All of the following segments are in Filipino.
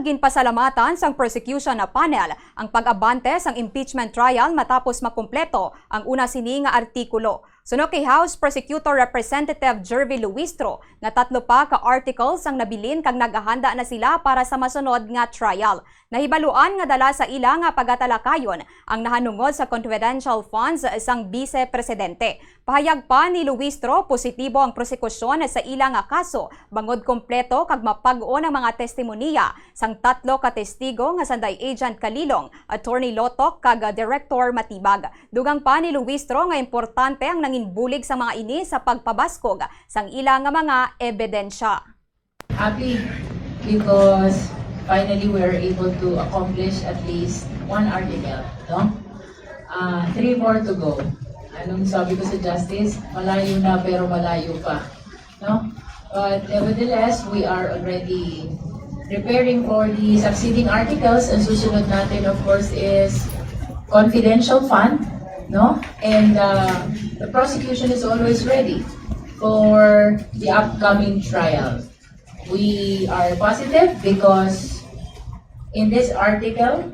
Ginpasalamatan sang prosecution na panel ang pag-abante sang impeachment trial matapos makumpleto ang una sini nga artikulo. Suno kay House Prosecutor Representative Jervy Luistro nga 3 pa ka articles ang nabilin kag nagahanda na sila para sa masunod nga trial. Nahibaluan nga dala sa ila nga pagatalakayon ang nahanungod sa confidential funds sang Vice Presidente. Pahayag pa ni Luistro, positibo ang prosekusyon sa ila nga kaso bangod kompleto kag mapag-o ng mga testimonya sang 3 ka testigo nga sanday Agent Kalilong, Attorney Lotok kag Director Matibag. Dugang pa ni Luistro nga importante ang nanginbulig sa mga ini sa pagpabaskog sang ila nga mga ebidensya. Happy because finally we are able to accomplish at least 1 article, no? 3 more to go. Anong sabi ko sa Justice? Malayo na pero malayo pa, no? But nevertheless, we are already preparing for the succeeding articles. Ang susunod natin, of course, is confidential fund, no? And the prosecution is always ready for the upcoming trial. We are positive because in this article,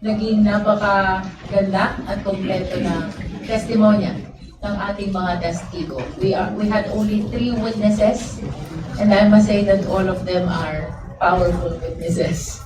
naging napakaganda at kompleto na testimonya ng ating mga testigo. We had only 3 witnesses, and I must say that all of them are powerful witnesses.